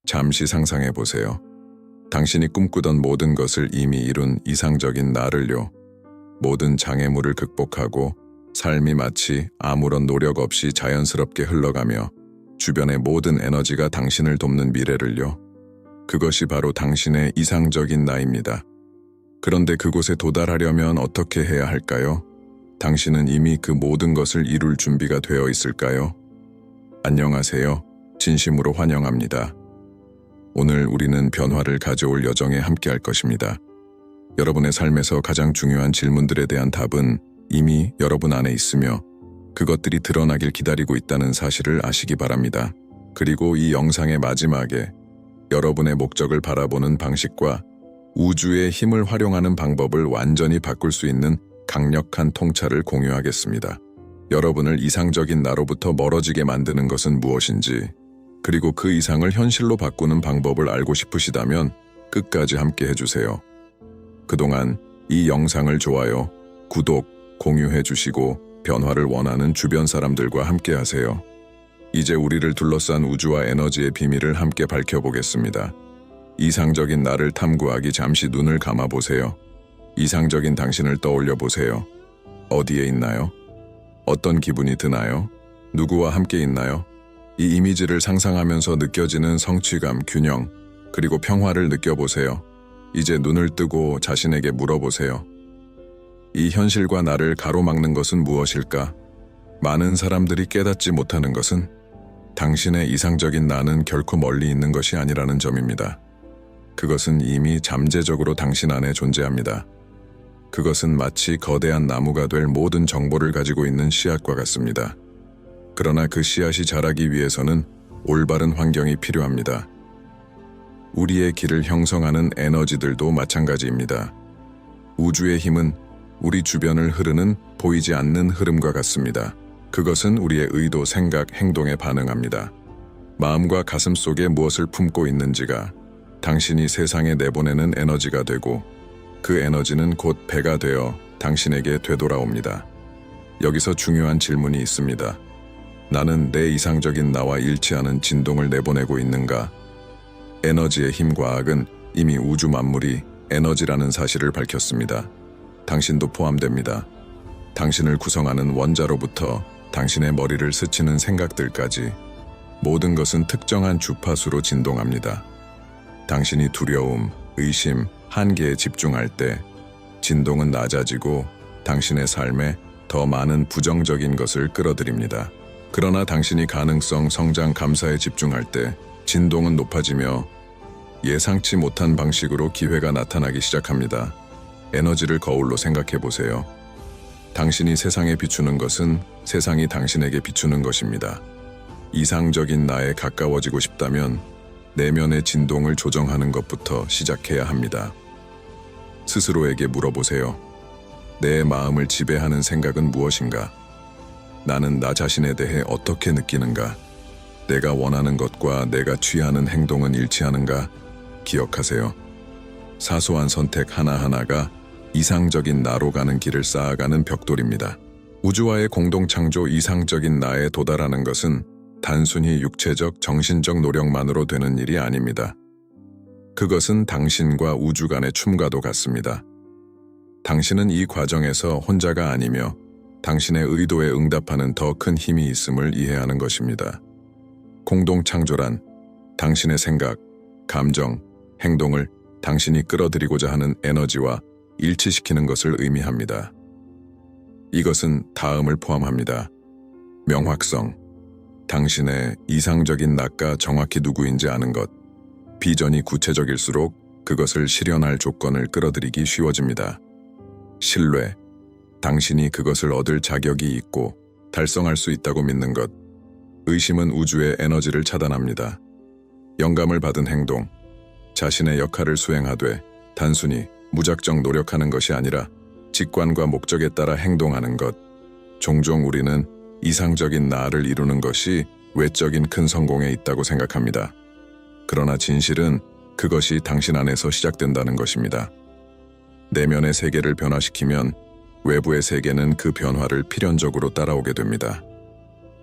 잠시 상상해 보세요. 당신이 꿈꾸던 모든 것을 이미 이룬 이상적인 나를요. 모든 장애물을 극복하고 삶이 마치 아무런 노력 없이 자연스럽게 흘러가며 주변의 모든 에너지가 당신을 돕는 미래를요. 그것이 바로 당신의 이상적인 나입니다. 그런데 그곳에 도달하려면 어떻게 해야 할까요? 당신은 이미 그 모든 것을 이룰 준비가 되어 있을까요? 안녕하세요. 진심으로 환영합니다. 오늘 우리는 변화를 가져올 여정에 함께할 것입니다. 여러분의 삶에서 가장 중요한 질문들에 대한 답은 이미 여러분 안에 있으며 그것들이 드러나길 기다리고 있다는 사실을 아시기 바랍니다. 그리고 이 영상의 마지막에 여러분의 목적을 바라보는 방식과 우주의 힘을 활용하는 방법을 완전히 바꿀 수 있는 강력한 통찰을 공유하겠습니다. 여러분을 이상적인 나로부터 멀어지게 만드는 것은 무엇인지, 그리고 그 이상을 현실로 바꾸는 방법을 알고 싶으시다면 끝까지 함께 해주세요. 그동안 이 영상을 좋아요, 구독, 공유해 주시고 변화를 원하는 주변 사람들과 함께 하세요. 이제 우리를 둘러싼 우주와 에너지의 비밀을 함께 밝혀보겠습니다. 이상적인 나를 탐구하기 잠시 눈을 감아보세요. 이상적인 당신을 떠올려 보세요. 어디에 있나요? 어떤 기분이 드나요? 누구와 함께 있나요? 이 이미지를 상상하면서 느껴지는 성취감, 균형, 그리고 평화를 느껴보세요. 이제 눈을 뜨고 자신에게 물어보세요. 이 현실과 나를 가로막는 것은 무엇일까? 많은 사람들이 깨닫지 못하는 것은 당신의 이상적인 나는 결코 멀리 있는 것이 아니라는 점입니다. 그것은 이미 잠재적으로 당신 안에 존재합니다. 그것은 마치 거대한 나무가 될 모든 정보를 가지고 있는 씨앗과 같습니다. 그러나 그 씨앗이 자라기 위해서는 올바른 환경이 필요합니다. 우리의 길을 형성하는 에너지들도 마찬가지입니다. 우주의 힘은 우리 주변을 흐르는 보이지 않는 흐름과 같습니다. 그것은 우리의 의도, 생각, 행동에 반응합니다. 마음과 가슴 속에 무엇을 품고 있는지가 당신이 세상에 내보내는 에너지가 되고 그 에너지는 곧 배가 되어 당신에게 되돌아옵니다. 여기서 중요한 질문이 있습니다. 나는 내 이상적인 나와 일치하는 진동을 내보내고 있는가? 에너지의 힘 과학은 이미 우주 만물이 에너지라는 사실을 밝혔습니다. 당신도 포함됩니다. 당신을 구성하는 원자로부터 당신의 머리를 스치는 생각들까지 모든 것은 특정한 주파수로 진동합니다. 당신이 두려움, 의심, 한계에 집중할 때 진동은 낮아지고 당신의 삶에 더 많은 부정적인 것을 끌어들입니다. 그러나 당신이 가능성, 성장, 감사에 집중할 때 진동은 높아지며 예상치 못한 방식으로 기회가 나타나기 시작합니다. 에너지를 거울로 생각해 보세요. 당신이 세상에 비추는 것은 세상이 당신에게 비추는 것입니다. 이상적인 나에 가까워지고 싶다면 내면의 진동을 조정하는 것부터 시작해야 합니다. 스스로에게 물어보세요. 내 마음을 지배하는 생각은 무엇인가? 나는 나 자신에 대해 어떻게 느끼는가? 내가 원하는 것과 내가 취하는 행동은 일치하는가? 기억하세요. 사소한 선택 하나하나가 이상적인 나로 가는 길을 쌓아가는 벽돌입니다. 우주와의 공동창조 이상적인 나에 도달하는 것은 단순히 육체적, 정신적 노력만으로 되는 일이 아닙니다. 그것은 당신과 우주 간의 춤과도 같습니다. 당신은 이 과정에서 혼자가 아니며 당신의 의도에 응답하는 더 큰 힘이 있음을 이해하는 것입니다. 공동창조란 당신의 생각, 감정, 행동을 당신이 끌어들이고자 하는 에너지와 일치시키는 것을 의미합니다. 이것은 다음을 포함합니다. 명확성, 당신의 이상적인 나가 정확히 누구인지 아는 것. 비전이 구체적일수록 그것을 실현할 조건을 끌어들이기 쉬워집니다. 신뢰, 당신이 그것을 얻을 자격이 있고 달성할 수 있다고 믿는 것. 의심은 우주의 에너지를 차단합니다. 영감을 받은 행동, 자신의 역할을 수행하되 단순히 무작정 노력하는 것이 아니라 직관과 목적에 따라 행동하는 것. 종종 우리는 이상적인 나를 이루는 것이 외적인 큰 성공에 있다고 생각합니다. 그러나 진실은 그것이 당신 안에서 시작된다는 것입니다. 내면의 세계를 변화시키면 외부의 세계는 그 변화를 필연적으로 따라오게 됩니다.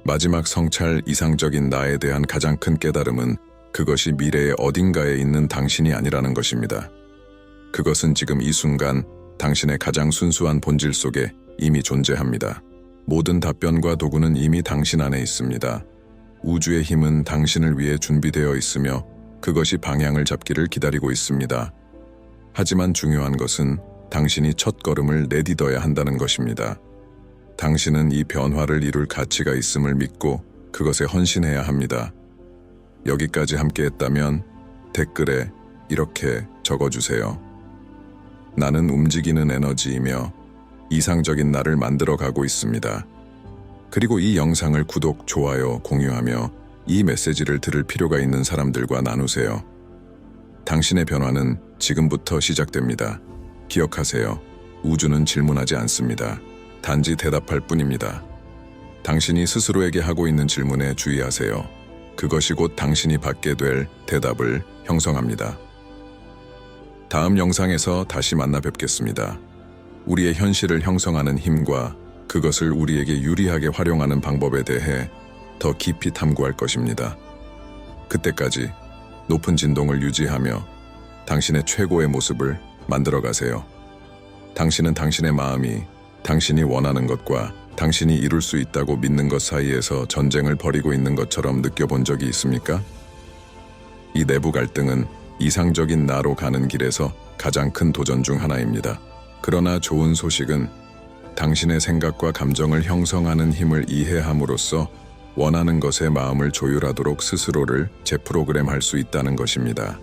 마지막 성찰, 이상적인 나에 대한 가장 큰 깨달음은 그것이 미래의 어딘가에 있는 당신이 아니라는 것입니다. 그것은 지금 이 순간 당신의 가장 순수한 본질 속에 이미 존재합니다. 모든 답변과 도구는 이미 당신 안에 있습니다. 우주의 힘은 당신을 위해 준비되어 있으며 그것이 방향을 잡기를 기다리고 있습니다. 하지만 중요한 것은 당신이 첫 걸음을 내딛어야 한다는 것입니다. 당신은 이 변화를 이룰 가치가 있음을 믿고 그것에 헌신해야 합니다. 여기까지 함께 했다면 댓글에 이렇게 적어주세요. 나는 움직이는 에너지이며 이상적인 나를 만들어가고 있습니다. 그리고 이 영상을 구독, 좋아요, 공유하며 이 메시지를 들을 필요가 있는 사람들과 나누세요. 당신의 변화는 지금부터 시작됩니다. 기억하세요. 우주는 질문하지 않습니다. 단지 대답할 뿐입니다. 당신이 스스로에게 하고 있는 질문에 주의하세요. 그것이 곧 당신이 받게 될 대답을 형성합니다. 다음 영상에서 다시 만나 뵙겠습니다. 우리의 현실을 형성하는 힘과 그것을 우리에게 유리하게 활용하는 방법에 대해 더 깊이 탐구할 것입니다. 그때까지 높은 진동을 유지하며 당신의 최고의 모습을 만들어 가세요. 당신은 당신의 마음이 당신이 원하는 것과 당신이 이룰 수 있다고 믿는 것 사이에서 전쟁을 벌이고 있는 것처럼 느껴본 적이 있습니까? 이 내부 갈등은 이상적인 나로 가는 길에서 가장 큰 도전 중 하나입니다. 그러나 좋은 소식은 당신의 생각과 감정을 형성하는 힘을 이해함으로써 원하는 것에 마음을 조율하도록 스스로를 재프로그램할 수 있다는 것입니다.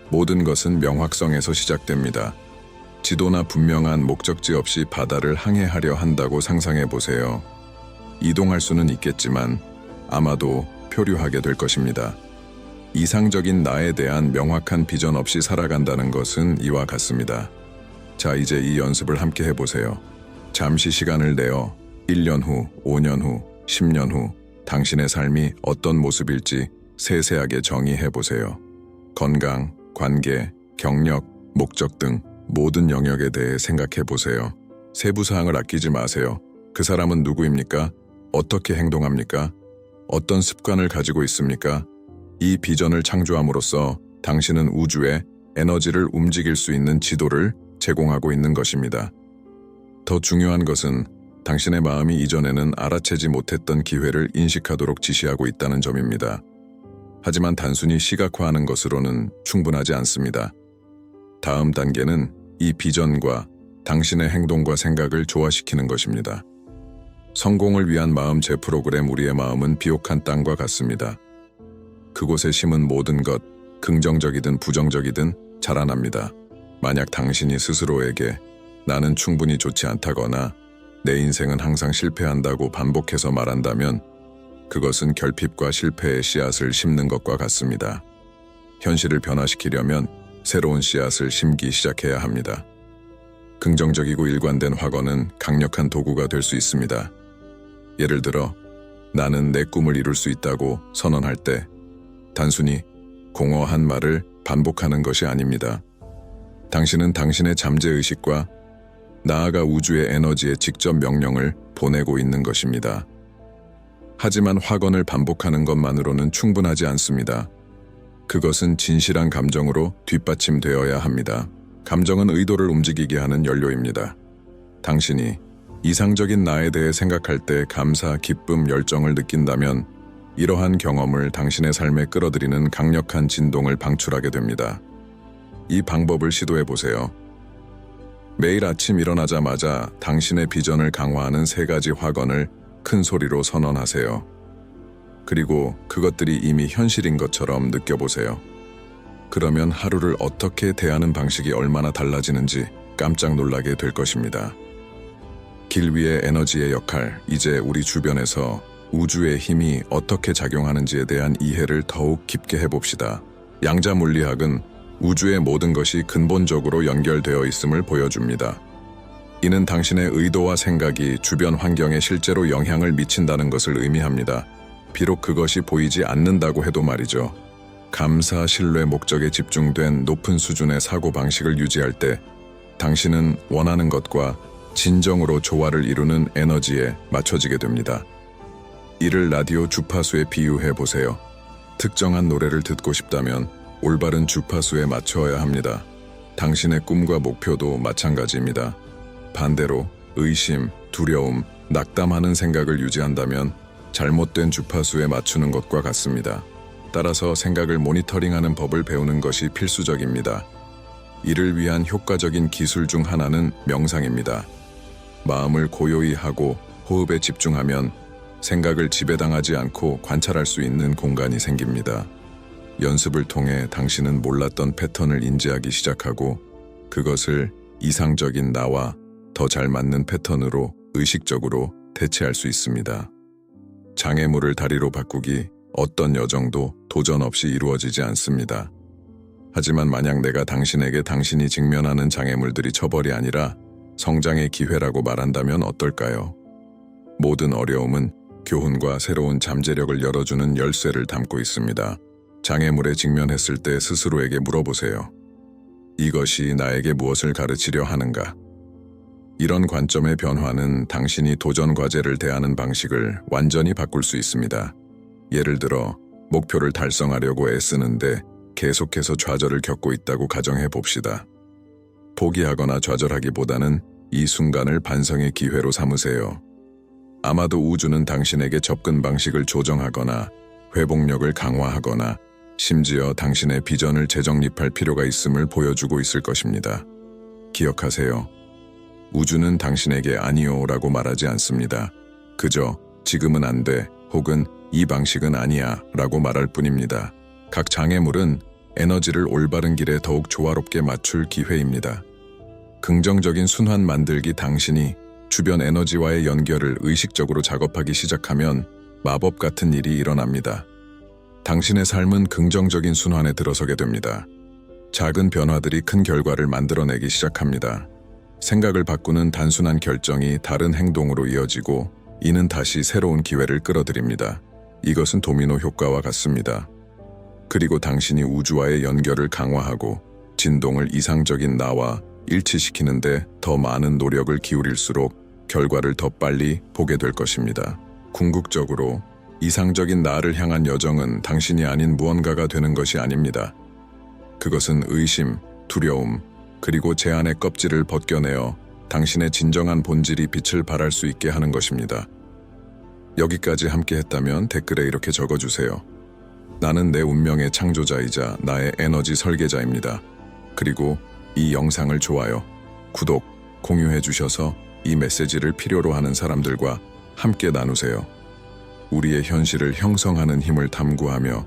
모든 것은 명확성에서 시작됩니다. 지도나 분명한 목적지 없이 바다를 항해하려 한다고 상상해 보세요. 이동할 수는 있겠지만 아마도 표류하게 될 것입니다. 이상적인 나에 대한 명확한 비전 없이 살아간다는 것은 이와 같습니다. 자, 이제 이 연습을 함께 해보세요. 잠시 시간을 내어 1년 후, 5년 후, 10년 후 당신의 삶이 어떤 모습일지 세세하게 정의해보세요. 건강, 관계, 경력, 목적 등 모든 영역에 대해 생각해보세요. 세부 사항을 아끼지 마세요. 그 사람은 누구입니까? 어떻게 행동합니까? 어떤 습관을 가지고 있습니까? 이 비전을 창조함으로써 당신은 우주에 에너지를 움직일 수 있는 지도를 제공하고 있는 것입니다. 더 중요한 것은 당신의 마음이 이전에는 알아채지 못했던 기회를 인식하도록 지시하고 있다는 점입니다. 하지만 단순히 시각화하는 것으로는 충분하지 않습니다. 다음 단계는 이 비전과 당신의 행동과 생각을 조화시키는 것입니다. 성공을 위한 마음 재프로그램. 우리의 마음은 비옥한 땅과 같습니다. 그곳에 심은 모든 것, 긍정적이든 부정적이든 자라납니다. 만약 당신이 스스로에게 나는 충분히 좋지 않다거나 내 인생은 항상 실패한다고 반복해서 말한다면 그것은 결핍과 실패의 씨앗을 심는 것과 같습니다. 현실을 변화시키려면 새로운 씨앗을 심기 시작해야 합니다. 긍정적이고 일관된 확언은 강력한 도구가 될 수 있습니다. 예를 들어, 나는 내 꿈을 이룰 수 있다고 선언할 때 단순히 공허한 말을 반복하는 것이 아닙니다. 당신은 당신의 잠재의식과 나아가 우주의 에너지에 직접 명령을 보내고 있는 것입니다. 하지만 확언을 반복하는 것만으로는 충분하지 않습니다. 그것은 진실한 감정으로 뒷받침되어야 합니다. 감정은 의도를 움직이게 하는 연료입니다. 당신이 이상적인 나에 대해 생각할 때 감사, 기쁨, 열정을 느낀다면 이러한 경험을 당신의 삶에 끌어들이는 강력한 진동을 방출하게 됩니다. 이 방법을 시도해 보세요. 매일 아침 일어나자마자 당신의 비전을 강화하는 3가지 확언을 큰 소리로 선언하세요. 그리고 그것들이 이미 현실인 것처럼 느껴보세요. 그러면 하루를 어떻게 대하는 방식이 얼마나 달라지는지 깜짝 놀라게 될 것입니다. 길 위의 에너지의 역할, 이제 우리 주변에서 우주의 힘이 어떻게 작용하는지에 대한 이해를 더욱 깊게 해봅시다. 양자 물리학은 우주의 모든 것이 근본적으로 연결되어 있음을 보여줍니다. 이는 당신의 의도와 생각이 주변 환경에 실제로 영향을 미친다는 것을 의미합니다. 비록 그것이 보이지 않는다고 해도 말이죠. 감사, 신뢰, 목적에 집중된 높은 수준의 사고방식을 유지할 때 당신은 원하는 것과 진정으로 조화를 이루는 에너지에 맞춰지게 됩니다. 이를 라디오 주파수에 비유해 보세요. 특정한 노래를 듣고 싶다면 올바른 주파수에 맞춰야 합니다. 당신의 꿈과 목표도 마찬가지입니다. 반대로 의심, 두려움, 낙담하는 생각을 유지한다면 잘못된 주파수에 맞추는 것과 같습니다. 따라서 생각을 모니터링하는 법을 배우는 것이 필수적입니다. 이를 위한 효과적인 기술 중 하나는 명상입니다. 마음을 고요히 하고 호흡에 집중하면 생각을 지배당하지 않고 관찰할 수 있는 공간이 생깁니다. 연습을 통해 당신은 몰랐던 패턴을 인지하기 시작하고 그것을 이상적인 나와 더 잘 맞는 패턴으로 의식적으로 대체할 수 있습니다. 장애물을 다리로 바꾸기 어떤 여정도 도전 없이 이루어지지 않습니다. 하지만 만약 내가 당신에게 당신이 직면하는 장애물들이 처벌이 아니라 성장의 기회라고 말한다면 어떨까요? 모든 어려움은 교훈과 새로운 잠재력을 열어주는 열쇠를 담고 있습니다. 장애물에 직면했을 때 스스로에게 물어보세요. 이것이 나에게 무엇을 가르치려 하는가? 이런 관점의 변화는 당신이 도전 과제를 대하는 방식을 완전히 바꿀 수 있습니다. 예를 들어 목표를 달성하려고 애쓰는데 계속해서 좌절을 겪고 있다고 가정해 봅시다. 포기하거나 좌절하기보다는 이 순간을 반성의 기회로 삼으세요. 아마도 우주는 당신에게 접근 방식을 조정하거나 회복력을 강화하거나 심지어 당신의 비전을 재정립할 필요가 있음을 보여주고 있을 것입니다. 기억하세요. 우주는 당신에게 아니요라고 말하지 않습니다. 그저 지금은 안 돼 혹은 이 방식은 아니야 라고 말할 뿐입니다. 각 장애물은 에너지를 올바른 길에 더욱 조화롭게 맞출 기회입니다. 긍정적인 순환 만들기 당신이 주변 에너지와의 연결을 의식적으로 작업하기 시작하면 마법 같은 일이 일어납니다. 당신의 삶은 긍정적인 순환에 들어서게 됩니다. 작은 변화들이 큰 결과를 만들어내기 시작합니다. 생각을 바꾸는 단순한 결정이 다른 행동으로 이어지고 이는 다시 새로운 기회를 끌어들입니다. 이것은 도미노 효과와 같습니다. 그리고 당신이 우주와의 연결을 강화하고 진동을 이상적인 나와 일치시키는데 더 많은 노력을 기울일수록 결과를 더 빨리 보게 될 것입니다. 궁극적으로 이상적인 나를 향한 여정은 당신이 아닌 무언가가 되는 것이 아닙니다. 그것은 의심, 두려움, 그리고 제한의 껍질을 벗겨내어 당신의 진정한 본질이 빛을 발할 수 있게 하는 것입니다. 여기까지 함께 했다면 댓글에 이렇게 적어주세요. 나는 내 운명의 창조자이자 나의 에너지 설계자입니다. 그리고 이 영상을 좋아요, 구독, 공유해 주셔서 이 메시지를 필요로 하는 사람들과 함께 나누세요. 우리의 현실을 형성하는 힘을 탐구하며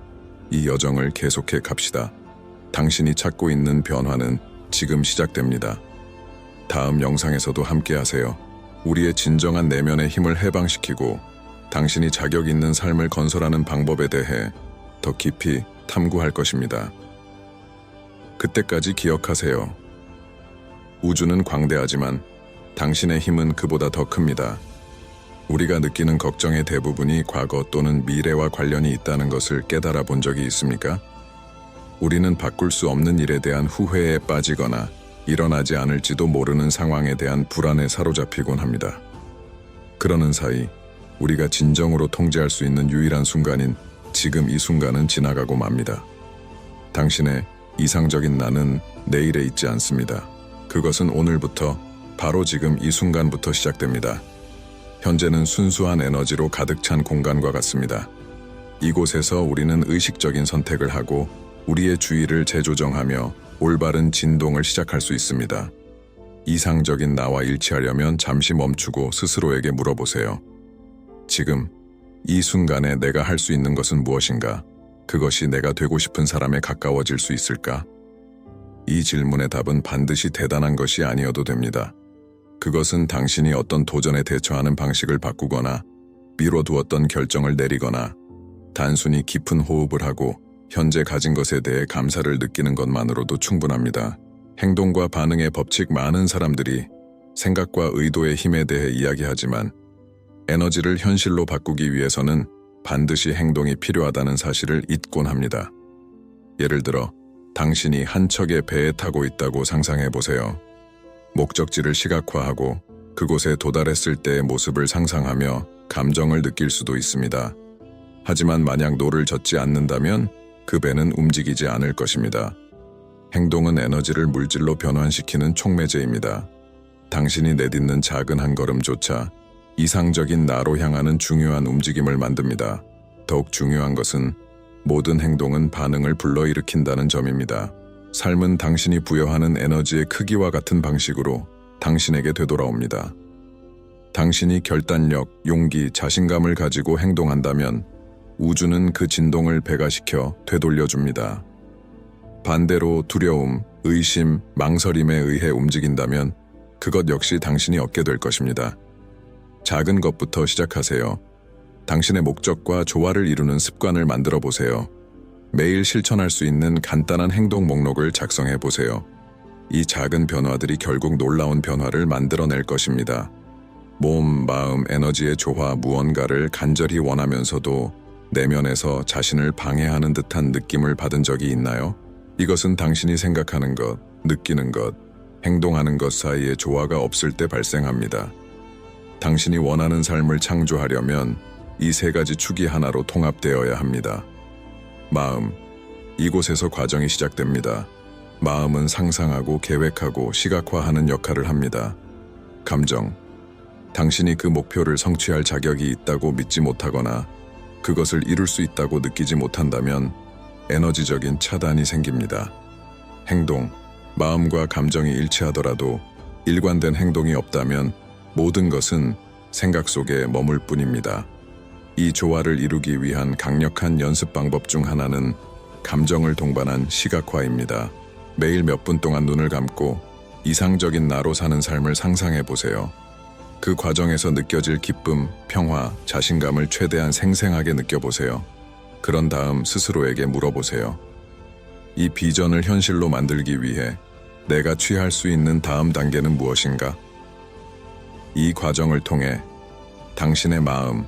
이 여정을 계속해 갑시다. 당신이 찾고 있는 변화는 지금 시작됩니다. 다음 영상에서도 함께 하세요. 우리의 진정한 내면의 힘을 해방시키고 당신이 자격 있는 삶을 건설하는 방법에 대해 더 깊이 탐구할 것입니다. 그때까지 기억하세요. 우주는 광대하지만 당신의 힘은 그보다 더 큽니다. 우리가 느끼는 걱정의 대부분이 과거 또는 미래와 관련이 있다는 것을 깨달아 본 적이 있습니까? 우리는 바꿀 수 없는 일에 대한 후회에 빠지거나 일어나지 않을지도 모르는 상황에 대한 불안에 사로잡히곤 합니다. 그러는 사이 우리가 진정으로 통제할 수 있는 유일한 순간인 지금 이 순간은 지나가고 맙니다. 당신의 이상적인 나는 내일에 있지 않습니다. 그것은 오늘부터 바로 지금 이 순간부터 시작됩니다. 현재는 순수한 에너지로 가득 찬 공간과 같습니다. 이곳에서 우리는 의식적인 선택을 하고 우리의 주의를 재조정하며 올바른 진동을 시작할 수 있습니다. 이상적인 나와 일치하려면 잠시 멈추고 스스로에게 물어보세요. 지금, 이 순간에 내가 할 수 있는 것은 무엇인가? 그것이 내가 되고 싶은 사람에 가까워질 수 있을까? 이 질문의 답은 반드시 대단한 것이 아니어도 됩니다. 그것은 당신이 어떤 도전에 대처하는 방식을 바꾸거나 미뤄두었던 결정을 내리거나 단순히 깊은 호흡을 하고 현재 가진 것에 대해 감사를 느끼는 것만으로도 충분합니다. 행동과 반응의 법칙 많은 사람들이 생각과 의도의 힘에 대해 이야기하지만 에너지를 현실로 바꾸기 위해서는 반드시 행동이 필요하다는 사실을 잊곤 합니다. 예를 들어 당신이 한 척의 배에 타고 있다고 상상해 보세요. 목적지를 시각화하고 그곳에 도달했을 때의 모습을 상상하며 감정을 느낄 수도 있습니다. 하지만 만약 노를 젓지 않는다면 그 배는 움직이지 않을 것입니다. 행동은 에너지를 물질로 변환시키는 촉매제입니다. 당신이 내딛는 작은 한 걸음조차 이상적인 나로 향하는 중요한 움직임을 만듭니다. 더욱 중요한 것은 모든 행동은 반응을 불러일으킨다는 점입니다. 삶은 당신이 부여하는 에너지의 크기와 같은 방식으로 당신에게 되돌아옵니다. 당신이 결단력, 용기, 자신감을 가지고 행동한다면 우주는 그 진동을 배가시켜 되돌려줍니다. 반대로 두려움, 의심, 망설임에 의해 움직인다면 그것 역시 당신이 얻게 될 것입니다. 작은 것부터 시작하세요. 당신의 목적과 조화를 이루는 습관을 만들어 보세요. 매일 실천할 수 있는 간단한 행동 목록을 작성해 보세요. 이 작은 변화들이 결국 놀라운 변화를 만들어낼 것입니다. 몸, 마음, 에너지의 조화 무언가를 간절히 원하면서도 내면에서 자신을 방해하는 듯한 느낌을 받은 적이 있나요? 이것은 당신이 생각하는 것, 느끼는 것, 행동하는 것 사이에 조화가 없을 때 발생합니다. 당신이 원하는 삶을 창조하려면 이 세 가지 축이 하나로 통합되어야 합니다. 마음, 이곳에서 과정이 시작됩니다. 마음은 상상하고 계획하고 시각화하는 역할을 합니다. 감정, 당신이 그 목표를 성취할 자격이 있다고 믿지 못하거나 그것을 이룰 수 있다고 느끼지 못한다면 에너지적인 차단이 생깁니다. 행동, 마음과 감정이 일치하더라도 일관된 행동이 없다면 모든 것은 생각 속에 머물 뿐입니다. 이 조화를 이루기 위한 강력한 연습 방법 중 하나는 감정을 동반한 시각화입니다. 매일 몇 분 동안 눈을 감고 이상적인 나로 사는 삶을 상상해 보세요. 그 과정에서 느껴질 기쁨, 평화, 자신감을 최대한 생생하게 느껴보세요. 그런 다음 스스로에게 물어보세요. 이 비전을 현실로 만들기 위해 내가 취할 수 있는 다음 단계는 무엇인가? 이 과정을 통해 당신의 마음,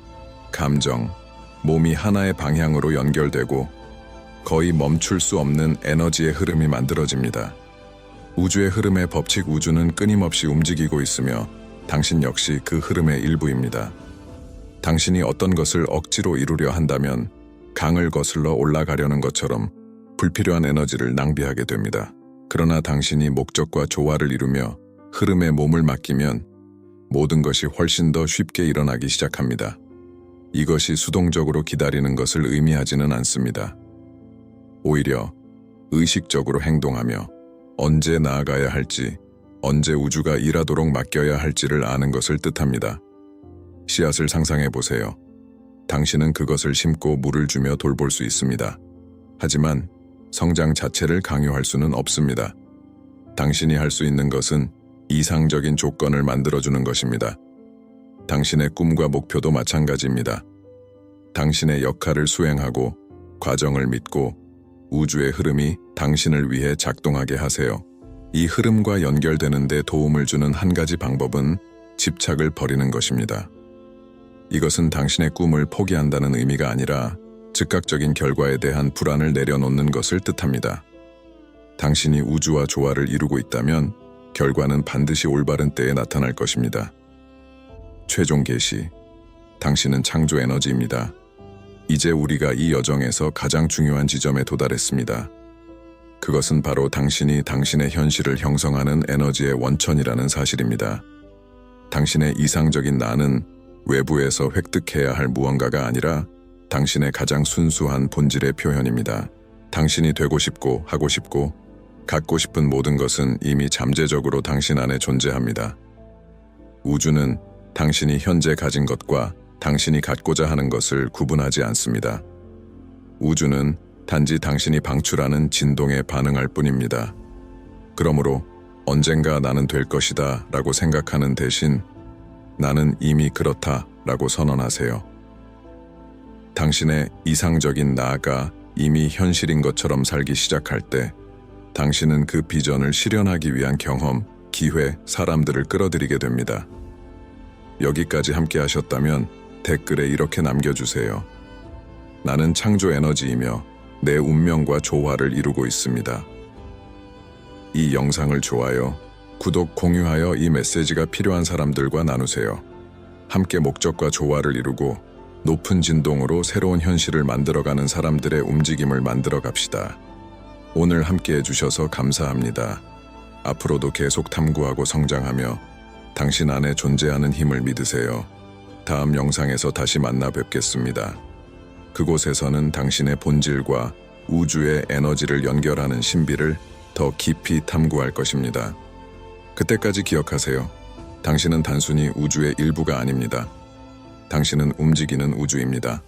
감정, 몸이 하나의 방향으로 연결되고 거의 멈출 수 없는 에너지의 흐름이 만들어집니다. 우주의 흐름의 법칙, 우주는 끊임없이 움직이고 있으며 당신 역시 그 흐름의 일부입니다. 당신이 어떤 것을 억지로 이루려 한다면 강을 거슬러 올라가려는 것처럼 불필요한 에너지를 낭비하게 됩니다. 그러나 당신이 목적과 조화를 이루며 흐름에 몸을 맡기면 모든 것이 훨씬 더 쉽게 일어나기 시작합니다. 이것이 수동적으로 기다리는 것을 의미하지는 않습니다. 오히려 의식적으로 행동하며 언제 나아가야 할지, 언제 우주가 일하도록 맡겨야 할지를 아는 것을 뜻합니다. 씨앗을 상상해 보세요. 당신은 그것을 심고 물을 주며 돌볼 수 있습니다. 하지만 성장 자체를 강요할 수는 없습니다. 당신이 할 수 있는 것은 이상적인 조건을 만들어주는 것입니다. 당신의 꿈과 목표도 마찬가지입니다. 당신의 역할을 수행하고 과정을 믿고 우주의 흐름이 당신을 위해 작동하게 하세요. 이 흐름과 연결되는 데 도움을 주는 한 가지 방법은 집착을 버리는 것입니다. 이것은 당신의 꿈을 포기한다는 의미가 아니라 즉각적인 결과에 대한 불안을 내려놓는 것을 뜻합니다. 당신이 우주와 조화를 이루고 있다면 결과는 반드시 올바른 때에 나타날 것입니다. 최종 계시, 당신은 창조 에너지입니다. 이제 우리가 이 여정에서 가장 중요한 지점에 도달했습니다. 그것은 바로 당신이 당신의 현실을 형성하는 에너지의 원천이라는 사실입니다. 당신의 이상적인 나는 외부에서 획득해야 할 무언가가 아니라 당신의 가장 순수한 본질의 표현입니다. 당신이 되고 싶고 하고 싶고 갖고 싶은 모든 것은 이미 잠재적으로 당신 안에 존재합니다. 우주는 당신이 현재 가진 것과 당신이 갖고자 하는 것을 구분하지 않습니다. 우주는 단지 당신이 방출하는 진동에 반응할 뿐입니다. 그러므로 언젠가 나는 될 것이다 라고 생각하는 대신 나는 이미 그렇다 라고 선언하세요. 당신의 이상적인 나가 이미 현실인 것처럼 살기 시작할 때 당신은 그 비전을 실현하기 위한 경험, 기회, 사람들을 끌어들이게 됩니다. 여기까지 함께 하셨다면 댓글에 이렇게 남겨주세요. 나는 창조 에너지이며 내 운명과 조화를 이루고 있습니다. 이 영상을 좋아요, 구독, 공유하여 이 메시지가 필요한 사람들과 나누세요. 함께 목적과 조화를 이루고 높은 진동으로 새로운 현실을 만들어가는 사람들의 움직임을 만들어 갑시다. 오늘 함께 해주셔서 감사합니다. 앞으로도 계속 탐구하고 성장하며 당신 안에 존재하는 힘을 믿으세요. 다음 영상에서 다시 만나 뵙겠습니다. 그곳에서는 당신의 본질과 우주의 에너지를 연결하는 신비를 더 깊이 탐구할 것입니다. 그때까지 기억하세요. 당신은 단순히 우주의 일부가 아닙니다. 당신은 움직이는 우주입니다.